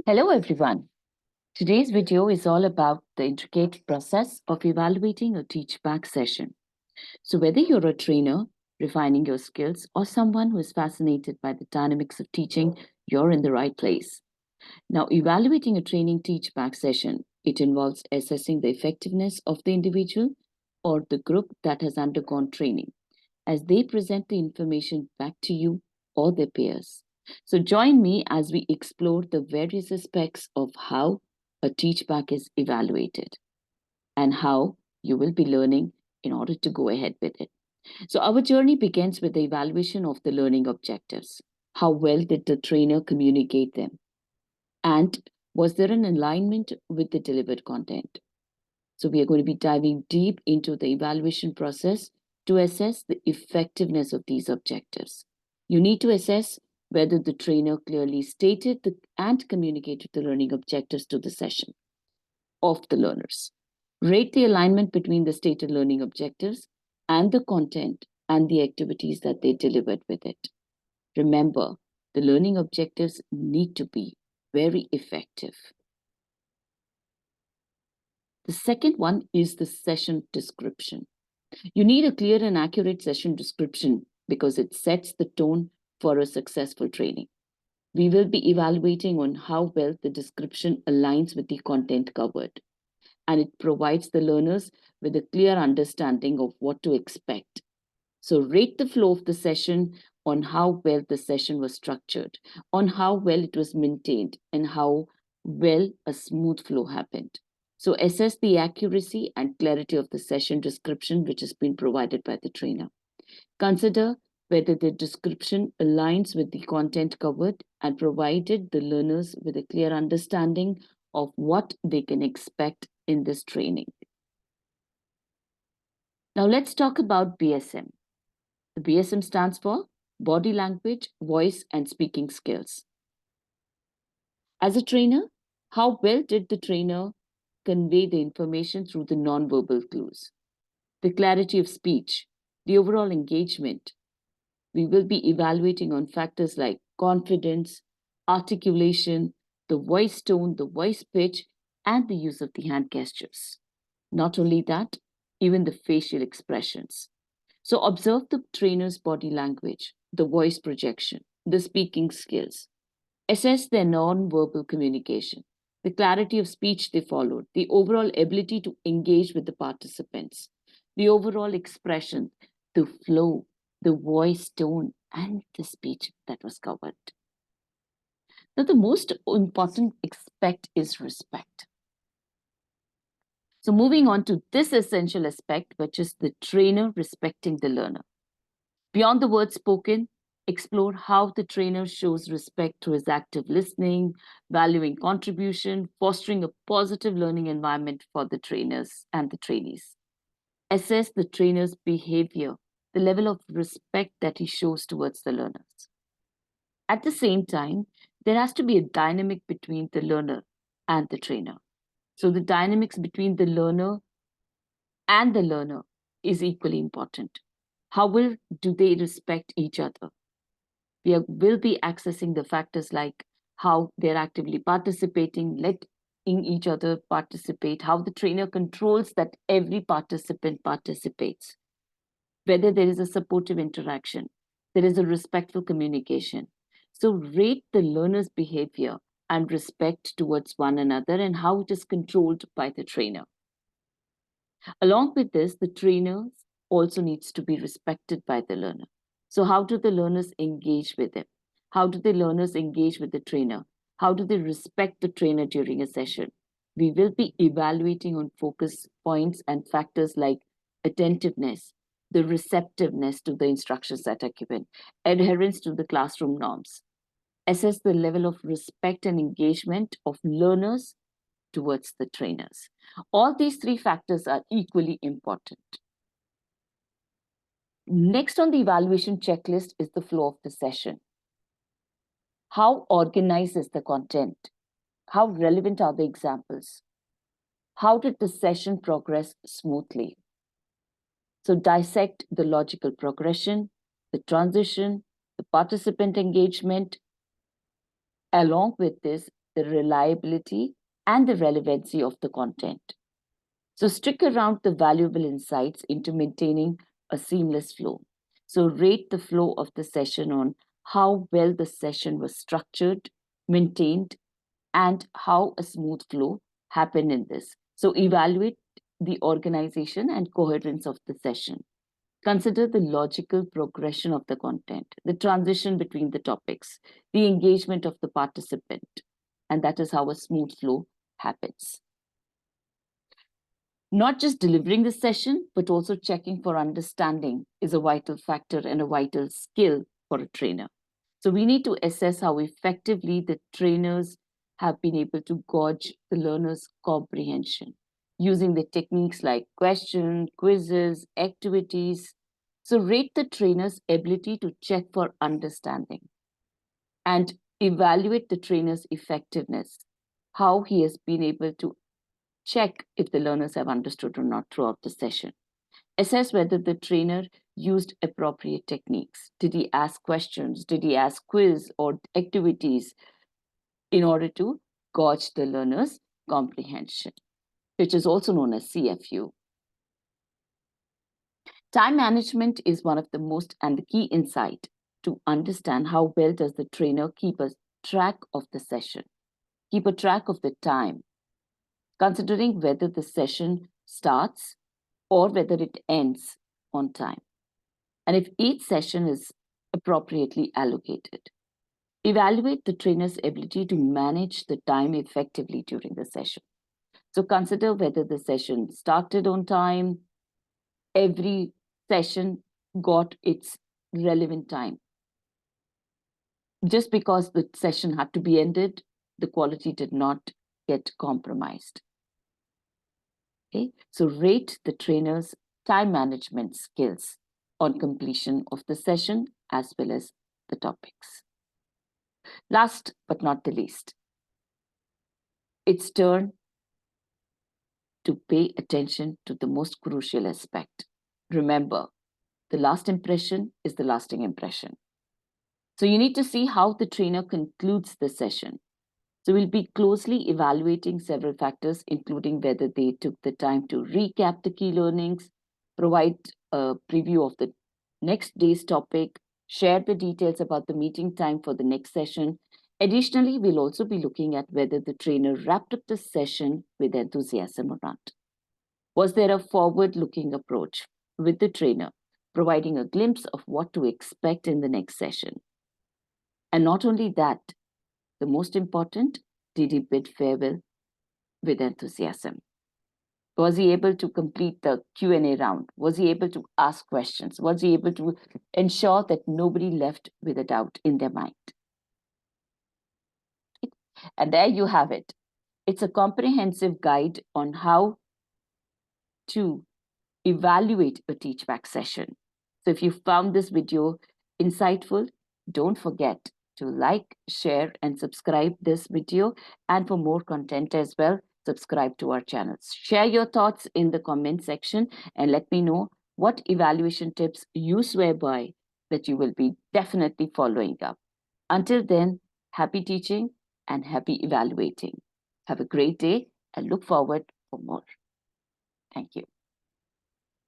Hello everyone. Today's video is all about the intricate process of evaluating a Teachback session. So whether you're a trainer refining your skills or someone who is fascinated by the dynamics of teaching, you're in the right place. Now, evaluating a training Teachback session, it involves assessing the effectiveness of the individual or the group that has undergone training as they present the information back to you or their peers. So join me as we explore the various aspects of how a teachback is evaluated and how you will be learning in order to go ahead with it. So our journey begins with the evaluation of the learning objectives. How well did the trainer communicate them? And was there an alignment with the delivered content? So we are going to be diving deep into the evaluation process to assess the effectiveness of these objectives. You need to assess whether the trainer clearly stated and communicated the learning objectives to the session of the learners. Rate the alignment between the stated learning objectives and the content and the activities that they delivered with it. Remember, the learning objectives need to be very effective. The second one is the session description. You need a clear and accurate session description because it sets the tone for a successful training. We will be evaluating on how well the description aligns with the content covered, and it provides the learners with a clear understanding of what to expect. So rate the flow of the session on how well the session was structured, on how well it was maintained, and how well a smooth flow happened. So assess the accuracy and clarity of the session description which has been provided by the trainer. Consider whether the description aligns with the content covered and provided the learners with a clear understanding of what they can expect in this training. Now let's talk about BSM. The BSM stands for Body Language, Voice, and Speaking Skills. As a trainer, how well did the trainer convey the information through the nonverbal clues? The clarity of speech, the overall engagement. We will be evaluating on factors like confidence, articulation, the voice tone, the voice pitch, and the use of the hand gestures. Not only that, even the facial expressions. So observe the trainer's body language, the voice projection, the speaking skills. Assess their non-verbal communication, the clarity of speech they followed, the overall ability to engage with the participants, the overall expression, the flow, the voice tone, and the speech that was covered. Now, the most important aspect is respect. So moving on to this essential aspect, which is the trainer respecting the learner. Beyond the words spoken, explore how the trainer shows respect through his active listening, valuing contribution, fostering a positive learning environment for the trainers and the trainees. Assess the trainer's behavior, the level of respect that he shows towards the learners. At the same time, there has to be a dynamic between the learner and the trainer. So the dynamics between the learner and the learner is equally important. How do they respect each other? Will be accessing the factors like how they're actively participating, letting each other participate, how the trainer controls that every participant participates, whether there is a supportive interaction, there is a respectful communication. So rate the learner's behavior and respect towards one another and how it is controlled by the trainer. Along with this, the trainer also needs to be respected by the learner. So how do the learners engage with him? How do the learners engage with the trainer? How do they respect the trainer during a session? We will be evaluating on focus points and factors like attentiveness, the receptiveness to the instructions that are given, adherence to the classroom norms. Assess the level of respect and engagement of learners towards the trainers. All these three factors are equally important. Next on the evaluation checklist is the flow of the session. How organized is the content? How relevant are the examples? How did the session progress smoothly? So dissect the logical progression, the transition, the participant engagement. Along with this, the reliability, and the relevancy of the content. So stick around the valuable insights into maintaining a seamless flow. So rate the flow of the session on how well the session was structured, maintained, and how a smooth flow happened in this. So evaluate the organization and coherence of the session. Consider the logical progression of the content, the transition between the topics, the engagement of the participant, and that is how a smooth flow happens. Not just delivering the session, but also checking for understanding is a vital factor and a vital skill for a trainer. So we need to assess how effectively the trainers have been able to gauge the learner's comprehension using the techniques like questions, quizzes, activities. So rate the trainer's ability to check for understanding and evaluate the trainer's effectiveness, how he has been able to check if the learners have understood or not throughout the session. Assess whether the trainer used appropriate techniques. Did he ask questions? Did he ask quiz or activities in order to gauge the learner's comprehension, which is also known as CFU. Time management is one of the most and the key insight to understand how well does the trainer keep a track of the session, keep a track of the time, considering whether the session starts or whether it ends on time, and if each session is appropriately allocated. Evaluate the trainer's ability to manage the time effectively during the session. So consider whether the session started on time, every session got its relevant time. Just because the session had to be ended, the quality did not get compromised. Okay, so rate the trainer's time management skills on completion of the session as well as the topics. Last but not the least, it's turn to pay attention to the most crucial aspect. Remember, the last impression is the lasting impression. So you need to see how the trainer concludes the session. So we'll be closely evaluating several factors, including whether they took the time to recap the key learnings, provide a preview of the next day's topic, share the details about the meeting time for the next session. Additionally, we'll also be looking at whether the trainer wrapped up the session with enthusiasm or not. Was there a forward-looking approach with the trainer, providing a glimpse of what to expect in the next session? And not only that, the most important, did he bid farewell with enthusiasm? Was he able to complete the Q&A round? Was he able to ask questions? Was he able to ensure that nobody left with a doubt in their mind? And there you have it. It's a comprehensive guide on how to evaluate a Teachback session. So if you found this video insightful, don't forget to like, share, and subscribe this video. And for more content as well, subscribe to our channels. Share your thoughts in the comment section and let me know what evaluation tips you swear by that you will be definitely following up. Until then, happy teaching and happy evaluating. Have a great day and look forward for more. Thank you.